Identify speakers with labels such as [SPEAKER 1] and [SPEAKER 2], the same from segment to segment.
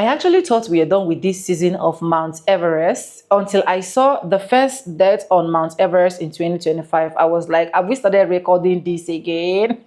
[SPEAKER 1] I actually thought we were done with this season of Mount Everest until I saw the first death on Mount Everest in 2025. I was like, have we started recording this again?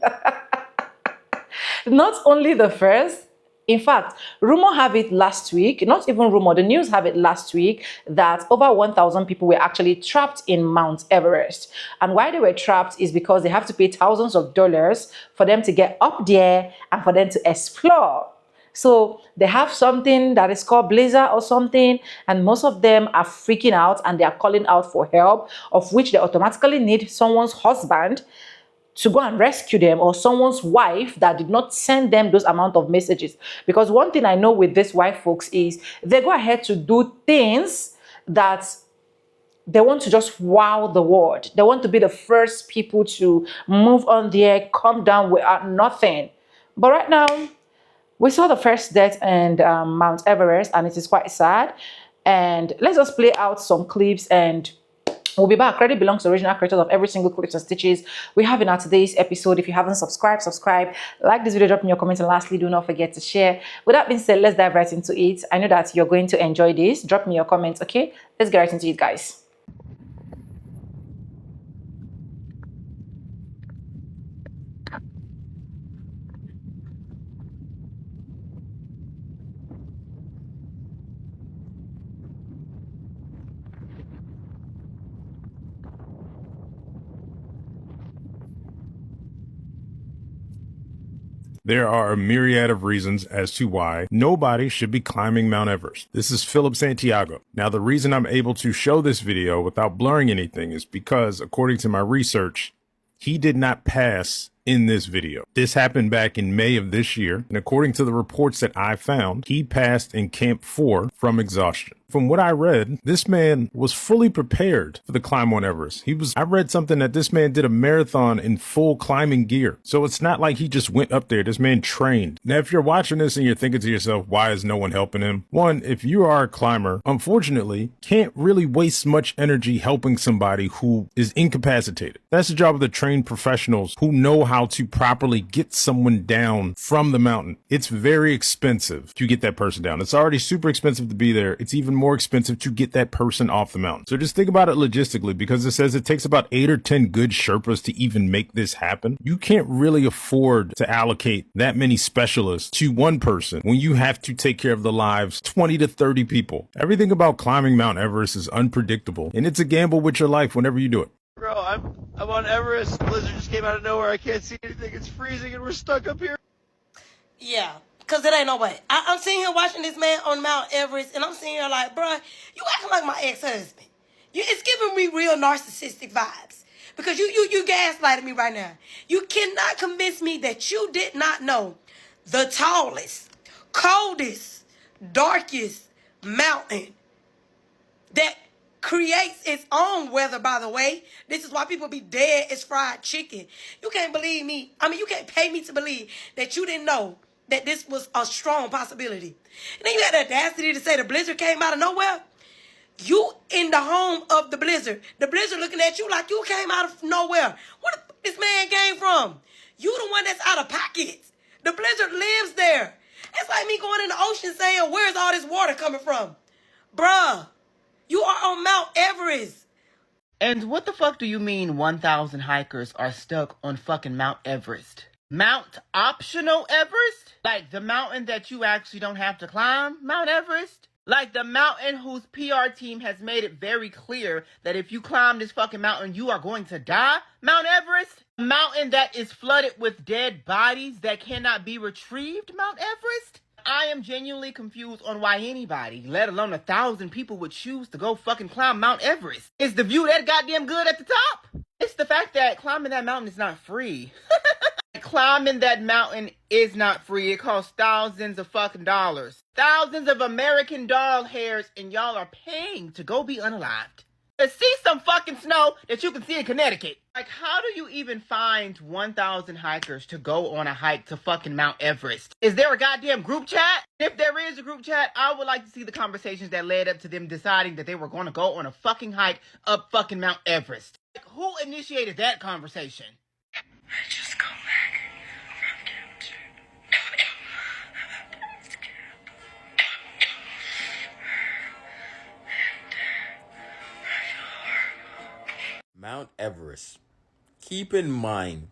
[SPEAKER 1] Not only the first, in fact, rumor have it last week, not even rumor, the news have it last week that over 1,000 people were actually trapped in Mount Everest. And why they were trapped is because they have to pay thousands of dollars for them to get up there and for them to explore. So they have something that is called blizzard or something, and most of them are freaking out and they are calling out for help, of which they automatically need someone's husband to go and rescue them, or someone's wife that did not send them those amount of messages. Because one thing I know with these white folks is they go ahead to do things that they want to just wow the world. They want to be the first people to move on there, come down without nothing. But right now, we saw the first death in Mount Everest, and it is quite sad. And let's just play out some clips and we'll be back. Credit belongs to original creators of every single clips and stitches we have in our today's episode. If you haven't subscribed, subscribe, like this video, drop me your comments, and lastly, do not forget to share. With that being said, let's dive right into it. I know that you're going to enjoy this. Drop me your comments, okay? Let's get right into it, guys.
[SPEAKER 2] There are a myriad of reasons as to why nobody should be climbing Mount Everest. This is Philip Santiago. Now, the reason I'm able to show this video without blurring anything is because, according to my research, he did not pass in this video. This happened back in May of this year, and according to the reports that I found, he passed in Camp 4 from exhaustion. From what I read, this man was fully prepared for the climb on Everest. I read something that this man did a marathon in full climbing gear. So it's not like he just went up there. This man trained. Now, if you're watching this and you're thinking to yourself, why is no one helping him? One, if you are a climber, unfortunately, can't really waste much energy helping somebody who is incapacitated. That's the job of the trained professionals who know how to properly get someone down from the mountain. It's very expensive to get that person down. It's already super expensive to be there. It's even more expensive to get that person off the mountain. So just think about it logistically, because it says it takes about 8 or 10 good Sherpas to even make this happen. You can't really afford to allocate that many specialists to one person when you have to take care of the lives 20 to 30 people. Everything about climbing Mount Everest is unpredictable, and it's a gamble with your life whenever you do it.
[SPEAKER 3] Bro, I'm on Everest. Blizzard just came out of nowhere. I can't see anything. It's freezing and we're stuck up here.
[SPEAKER 4] Yeah, because it ain't no way. I'm sitting here watching this man on Mount Everest, and I'm sitting here like, bruh, you acting like my ex-husband. It's giving me real narcissistic vibes. Because you gaslighting me right now. You cannot convince me that you did not know the tallest, coldest, darkest mountain that creates its own weather, by the way. This is why people be dead as fried chicken. You can't believe me. I mean, you can't pay me to believe that you didn't know that this was a strong possibility. And then you had the audacity to say the blizzard came out of nowhere. You in the home of the blizzard. The blizzard looking at you like you came out of nowhere. Where this man came from? You the one that's out of pocket. The blizzard lives there. It's like me going in the ocean saying, where's all this water coming from? Bruh, you are on Mount Everest.
[SPEAKER 5] And what the fuck do you mean 1,000 hikers are stuck on fucking Mount Everest? Mount Optional Everest? Like the mountain that you actually don't have to climb, Mount Everest? Like the mountain whose PR team has made it very clear that if you climb this fucking mountain, you are going to die, Mount Everest? A mountain that is flooded with dead bodies that cannot be retrieved, Mount Everest? I am genuinely confused on why anybody, let alone 1,000 people, would choose to go fucking climb Mount Everest. Is the view that goddamn good at the top? It's the fact that climbing that mountain is not free. Climbing that mountain is not free. It costs thousands of fucking dollars. Thousands of American doll hairs, and y'all are paying to go be unalived. To see some fucking snow that you can see in Connecticut. Like, how do you even find 1,000 hikers to go on a hike to fucking Mount Everest? Is there a goddamn group chat? If there is a group chat, I would like to see the conversations that led up to them deciding that they were going to go on a fucking hike up fucking Mount Everest. Like, who initiated that conversation?
[SPEAKER 4] I just come back from Camp 2.
[SPEAKER 6] Everest. Keep in mind,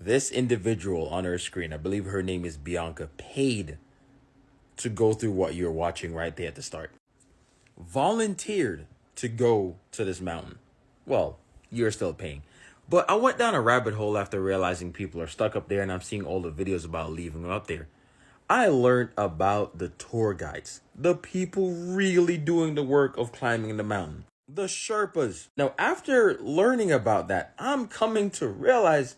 [SPEAKER 6] this individual on her screen, I believe her name is Bianca, paid to go through what you're watching right there at the start. Volunteered to go to this mountain. Well, you're still paying. But I went down a rabbit hole after realizing people are stuck up there, and I'm seeing all the videos about leaving them up there. I learned about the tour guides, the people really doing the work of climbing the mountain, the Sherpas. Now, after learning about that, I'm coming to realize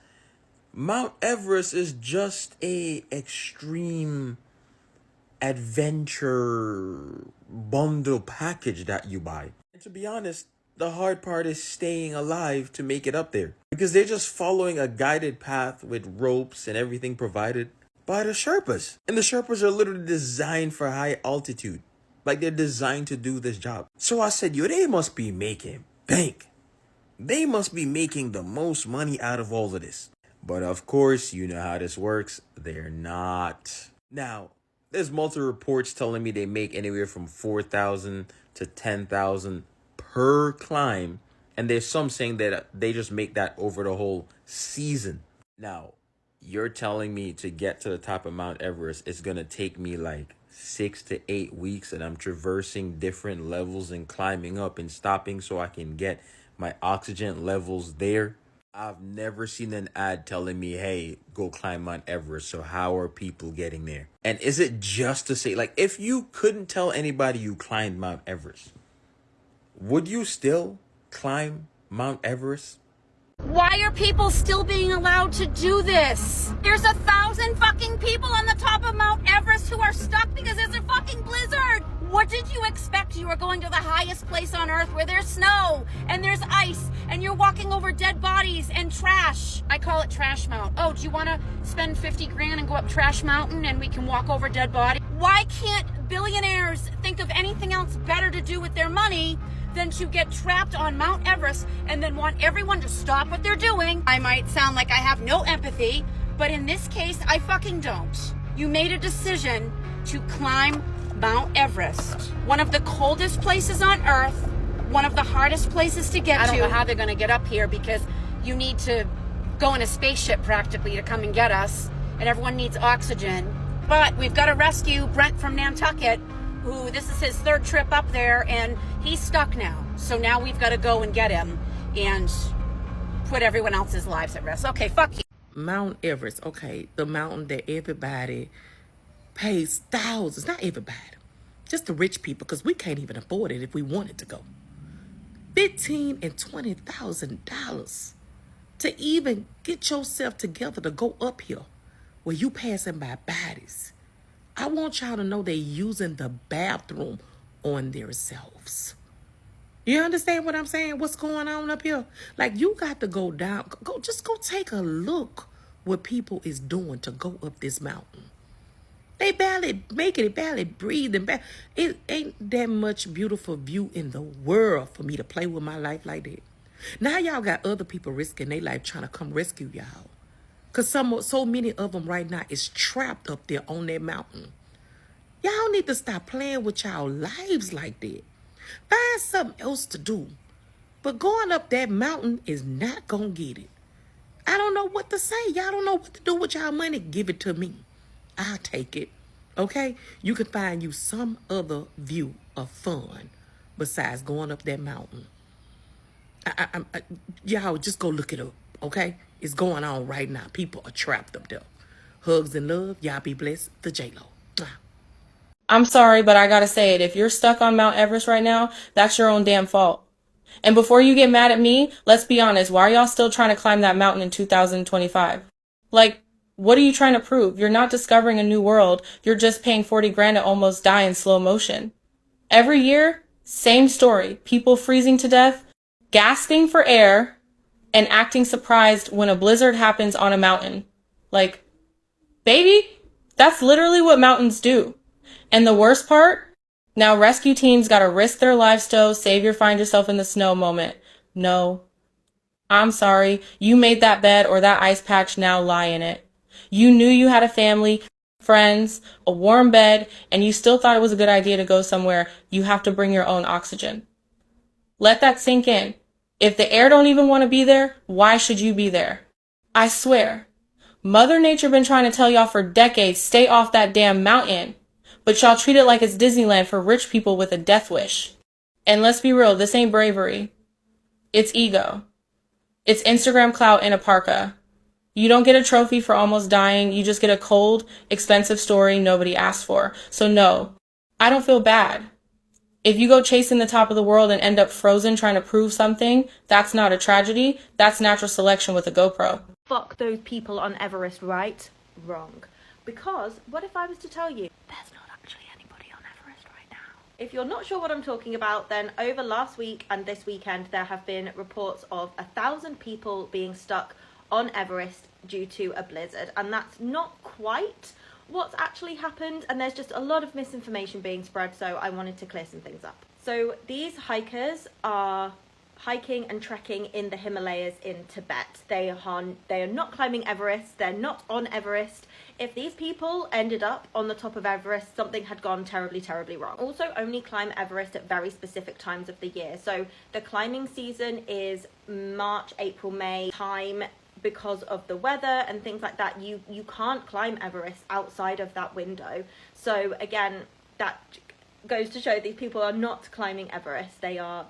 [SPEAKER 6] Mount Everest is just a extreme adventure bundle package that you buy. And to be honest, the hard part is staying alive to make it up there, because they're just following a guided path with ropes and everything provided by the Sherpas. And the Sherpas are literally designed for high altitude. Like, they're designed to do this job. So I said, yo, they must be making bank. They must be making the most money out of all of this. But of course, you know how this works. They're not. Now, there's multiple reports telling me they make anywhere from 4,000 to 10,000 per climb. And there's some saying that they just make that over the whole season. Now, you're telling me to get to the top of Mount Everest, it's going to take me like 6 to 8 weeks, and I'm traversing different levels and climbing up and stopping so I can get my oxygen levels there. I've never seen an ad telling me, hey, go climb Mount Everest. So how are people getting there? And is it just to say, like, if you couldn't tell anybody you climbed Mount Everest, would you still climb Mount Everest?
[SPEAKER 7] Why are people still being allowed to do this? There's 1,000 fucking people on the top of Mount Everest who are stuck because there's a fucking blizzard. What did you expect? You were going to the highest place on earth where there's snow and there's ice and you're walking over dead bodies and trash. I call it Trash Mount. Oh, do you want to spend 50 grand and go up Trash Mountain and we can walk over dead bodies? Why can't billionaires think of anything else better to do with their money than to get trapped on Mount Everest and then want everyone to stop what they're doing? I might sound like I have no empathy, but in this case, I fucking don't. You made a decision to climb Mount Everest, one of the coldest places on earth, one of the hardest places to get to. I don't know how they're going to get up here because you need to go in a spaceship practically to come and get us, and everyone needs oxygen. But we've got to rescue Brent from Nantucket, who this is his third trip up there, and he's stuck now. So now we've got to go and get him and put everyone else's lives at risk. Okay, fuck you.
[SPEAKER 8] Mount Everest, okay, the mountain that everybody pays thousands, not everybody, just the rich people, because we can't even afford it if we wanted to go. $15,000 and $20,000 to even get yourself together to go up here where you passing by bodies. I want y'all to know they're using the bathroom on themselves. You understand what I'm saying? What's going on up here? Like, you got to go down. Just go take a look what people is doing to go up this mountain. They barely making it, barely breathing. It ain't that much beautiful view in the world for me to play with my life like that. Now y'all got other people risking their life trying to come rescue y'all. Because so many of them right now is trapped up there on that mountain. Y'all need to stop playing with y'all lives like that. Find something else to do. But going up that mountain is not going to get it. I don't know what to say. Y'all don't know what to do with y'all money. Give it to me. I'll take it. Okay? You can find you some other view of fun besides going up that mountain. Y'all just go look it up. Okay? It's going on right now. People are trapped up there. Hugs and love. Y'all be blessed. The J-Lo.
[SPEAKER 9] I'm sorry, but I gotta say it. If you're stuck on Mount Everest right now, that's your own damn fault. And before you get mad at me, let's be honest. Why are y'all still trying to climb that mountain in 2025? Like, what are you trying to prove? You're not discovering a new world. You're just paying 40 grand to almost die in slow motion. Every year, same story. People freezing to death, gasping for air, and acting surprised when a blizzard happens on a mountain. Like, baby, that's literally what mountains do. And the worst part, now rescue teams gotta risk their lives to save your find yourself in the snow moment. No. I'm sorry. You made that bed or that ice patch, now lie in it. You knew you had a family, friends, a warm bed, and you still thought it was a good idea to go somewhere. You have to bring your own oxygen. Let that sink in. If the air don't even want to be there, why should you be there? I swear, Mother Nature been trying to tell y'all for decades, stay off that damn mountain. But y'all treat it like it's Disneyland for rich people with a death wish. And let's be real, this ain't bravery. It's ego. It's Instagram clout in a parka. You don't get a trophy for almost dying. You just get a cold, expensive story nobody asked for. So no, I don't feel bad. If you go chasing the top of the world and end up frozen trying to prove something, that's not a tragedy. That's natural selection with a GoPro.
[SPEAKER 10] Fuck those people on Everest, right? Wrong. Because what if I was to tell you there's not actually anybody on Everest right now? If you're not sure what I'm talking about, then over last week and this weekend there have been reports of 1,000 people being stuck on Everest due to a blizzard, and that's not quite what's actually happened, and there's just a lot of misinformation being spread, so I wanted to clear some things up. So these hikers are hiking and trekking in the Himalayas in Tibet. They are not climbing Everest, they're not on Everest. If these people ended up on the top of Everest, something had gone terribly, terribly wrong. Also, only climb Everest at very specific times of the year. So the climbing season is March, April, May time. Because of the weather and things like that, you can't climb Everest outside of that window. So again, that goes to show these people are not climbing Everest. They are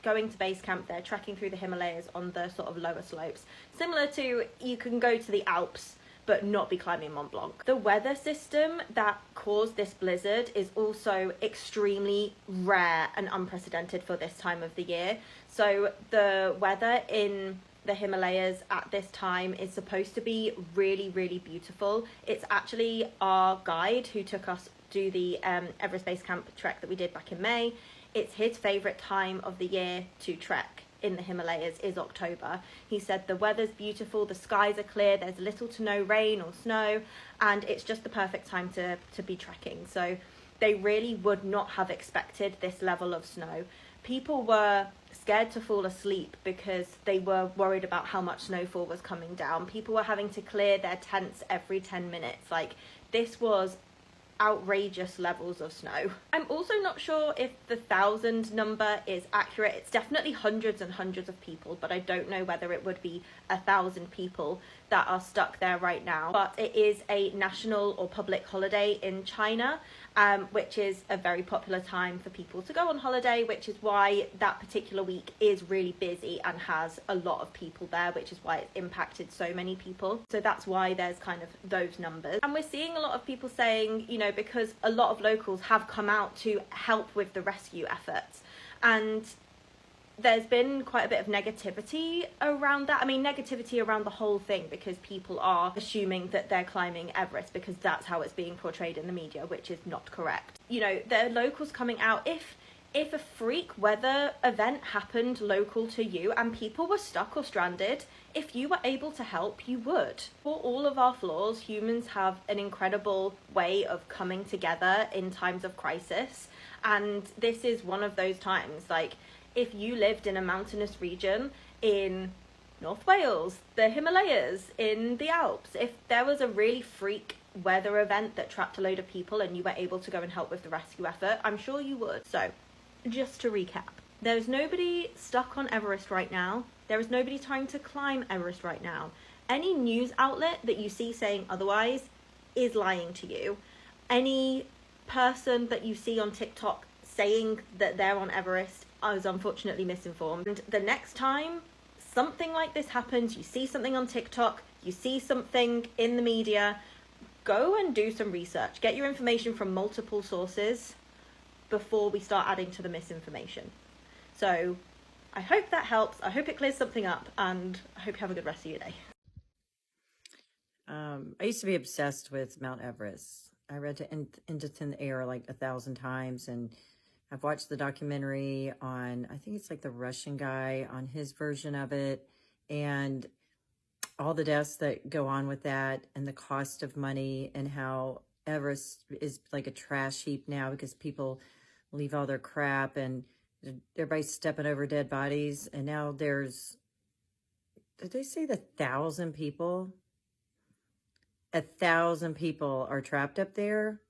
[SPEAKER 10] going to base camp. They're trekking through the Himalayas on the sort of lower slopes, similar to you can go to the Alps but not be climbing Mont Blanc. The weather system that caused this blizzard is also extremely rare and unprecedented for this time of the year. So the weather in the Himalayas at this time is supposed to be really, really beautiful. It's actually our guide who took us to the Everest Base Camp trek that we did back in May. It's his favourite time of the year to trek in the Himalayas is October. He said the weather's beautiful, the skies are clear, there's little to no rain or snow, and it's just the perfect time to be trekking. So they really would not have expected this level of snow. People were scared to fall asleep because they were worried about how much snowfall was coming down. People were having to clear their tents every 10 minutes. Like, this was outrageous levels of snow. I'm also not sure if the 1,000 number is accurate. It's definitely hundreds and hundreds of people, but I don't know whether it would be 1,000 people that are stuck there right now. But it is a national or public holiday in China, which is a very popular time for people to go on holiday, which is why that particular week is really busy and has a lot of people there, which is why it's impacted so many people. So that's why there's kind of those numbers. And we're seeing a lot of people saying, you know, because a lot of locals have come out to help with the rescue efforts, and there's been quite a bit of negativity around that. I mean, negativity around the whole thing, because people are assuming that they're climbing Everest because that's how it's being portrayed in the media, which is not correct. You know, there are locals coming out. If a freak weather event happened local to you and people were stuck or stranded, if you were able to help, you would. For all of our flaws, humans have an incredible way of coming together in times of crisis. And this is one of those times. Like, if you lived in a mountainous region in North Wales, the Himalayas, in the Alps, if there was a really freak weather event that trapped a load of people and you were able to go and help with the rescue effort, I'm sure you would. So, just to recap, there's nobody stuck on Everest right now. There is nobody trying to climb Everest right now. Any news outlet that you see saying otherwise is lying to you. Any person that you see on TikTok saying that they're on Everest is unfortunately misinformed. And the next time something like this happens, you see something on TikTok, you see something in the media, go and do some research. Get your information from multiple sources before we start adding to the misinformation. So I hope that helps. I hope it clears something up, and I hope you have a good rest of your day.
[SPEAKER 11] I used to be obsessed with Mount Everest. I read Into Thin Air like 1,000 times, and I've watched the documentary on, I think it's like the Russian guy on his version of it, and all the deaths that go on with that, and the cost of money, and how Everest is like a trash heap now because people leave all their crap and everybody's stepping over dead bodies. And now there's, did they say 1,000 people? 1,000 people are trapped up there.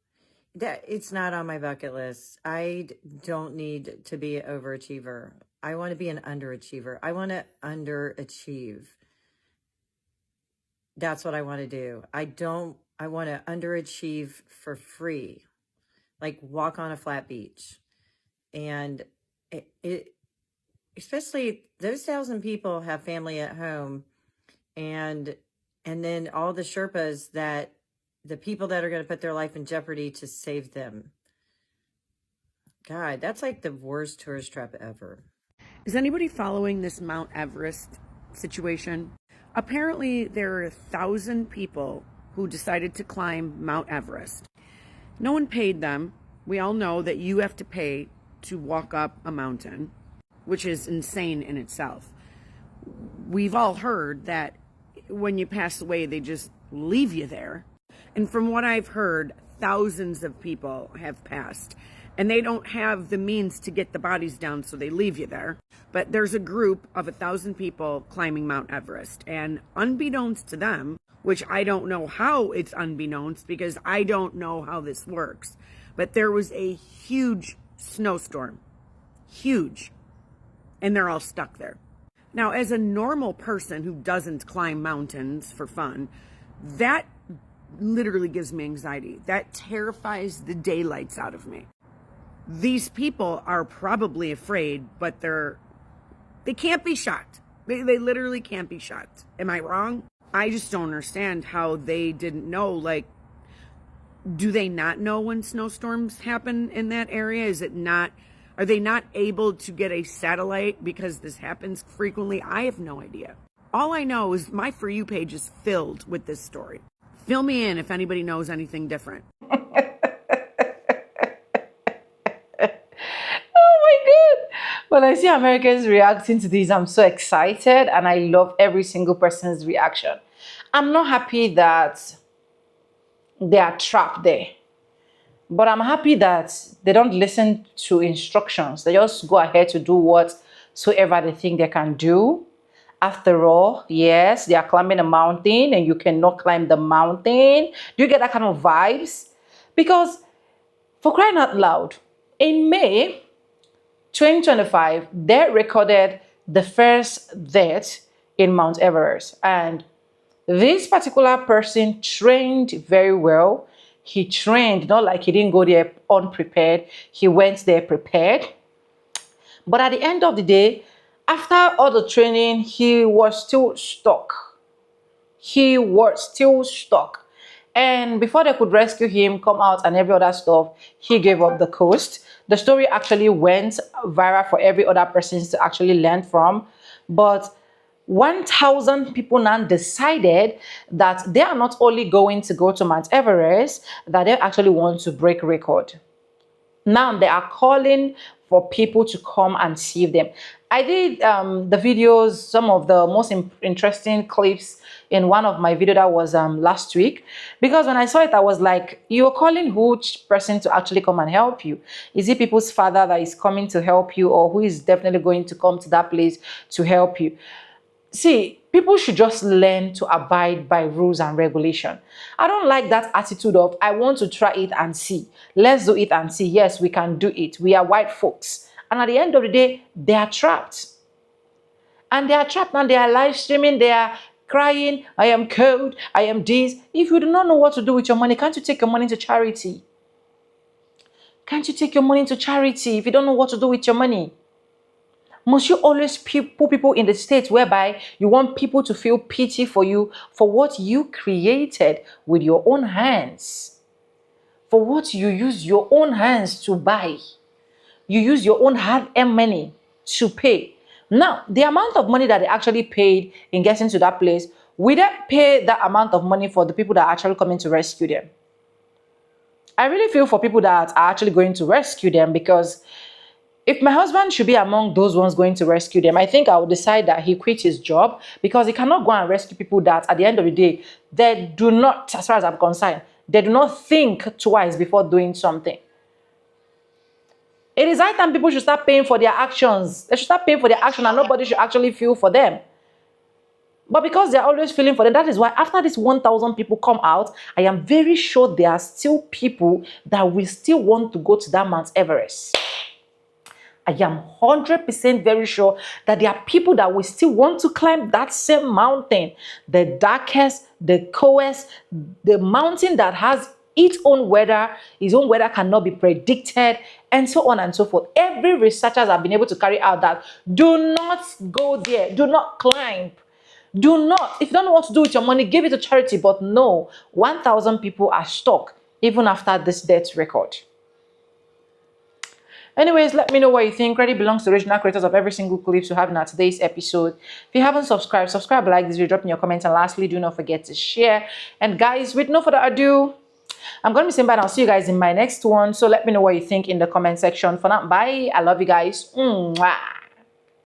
[SPEAKER 11] That it's not on my bucket list. I don't need to be an overachiever. I want to be an underachiever. I want to underachieve. That's what I want to do. I want to underachieve for free, like walk on a flat beach. And it especially those 1,000 people have family at home, and then all the Sherpas, that the people that are going to put their life in jeopardy to save them. God, that's like the worst tourist trap ever.
[SPEAKER 12] Is anybody following this Mount Everest situation? Apparently, there are 1,000 people who decided to climb Mount Everest. No one paid them. We all know that you have to pay to walk up a mountain, which is insane in itself. We've all heard that when you pass away, they just leave you there. And from what I've heard, thousands of people have passed, and they don't have the means to get the bodies down, so they leave you there. But there's a group of 1,000 people climbing Mount Everest, and unbeknownst to them, which I don't know how it's unbeknownst because I don't know how this works, but there was a huge snowstorm. Huge. And they're all stuck there. Now, as a normal person who doesn't climb mountains for fun, that literally gives me anxiety. That terrifies the daylights out of me. These people are probably afraid, but they can't be shot. They literally can't be shot. Am I wrong? I just don't understand how they didn't know. Like, do they not know when snowstorms happen in that area? Are they not able to get a satellite because this happens frequently? I have no idea. All I know is my For You page is filled with this story. Fill me in if anybody knows anything different.
[SPEAKER 1] When I see Americans reacting to this, I'm so excited, and I love every single person's reaction. I'm not happy that they are trapped there, but I'm happy that they don't listen to instructions. They just go ahead to do whatsoever they think they can do. After all, yes, they are climbing a mountain and you cannot climb the mountain. Do you get that kind of vibes? Because for crying out loud, in May 2025, they recorded the first death in Mount Everest. And this particular person trained very well. He trained, not like he didn't go there unprepared. He went there prepared. But at the end of the day, after all the training, he was still stuck. He was still stuck. And before they could rescue him, come out and every other stuff, he gave up the ghost. The story actually went viral for every other person to actually learn from. But 1,000 people now decided that they are not only going to go to Mount Everest, that they actually want to break record. Now they are calling for people to come and save them. I did the videos, some of the most interesting clips in one of my videos that was last week, because when I saw it, I was like, you're calling which person to actually come and help you? Is it people's father that is coming to help you, or who is definitely going to come to that place to help you? See, people should just learn to abide by rules and regulation. I don't like that attitude of, I want to try it and see. Let's do it and see. Yes, we can do it. We are white folks. And at the end of the day, they are trapped. And they are trapped and they are live streaming. They are crying, I am cold, I am this. If you do not know what to do with your money, can't you take your money to charity? Can't you take your money to charity if you don't know what to do with your money? Must you always put people in the state whereby you want people to feel pity for you for what you created with your own hands? For what you use your own hands to buy. You use your own hard-earned money to pay. Now, the amount of money that they actually paid in getting to that place, will they pay that amount of money for the people that are actually coming to rescue them? I really feel for people that are actually going to rescue them, because if my husband should be among those ones going to rescue them, I think I would decide that he quit his job, because he cannot go and rescue people that at the end of the day, they do not, as far as I'm concerned, they do not think twice before doing something. It is high time people should start paying for their actions. They should start paying for their action and nobody should actually feel for them. But because they're always feeling for them, that is why after this 1,000 people come out, I am very sure there are still people that will still want to go to that Mount Everest. I am 100% very sure that there are people that will still want to climb that same mountain, the darkest, the coldest, the mountain that has its own weather cannot be predicted, and so on and so forth. Every researchers have been able to carry out that. Do not go there. Do not climb. Do not. If you don't know what to do with your money, give it to charity. But no, 1,000 people are stuck even after this death record. Anyways, let me know what you think. Credit belongs to the original creators of every single clip you have in our today's episode. If you haven't subscribe, like this video, drop in your comments, and lastly, do not forget to share. And guys, with no further ado, I'm going to be saying bye, and I'll see you guys in my next one. So let me know what you think in the comment section. For now, bye. I love you guys. Mwah.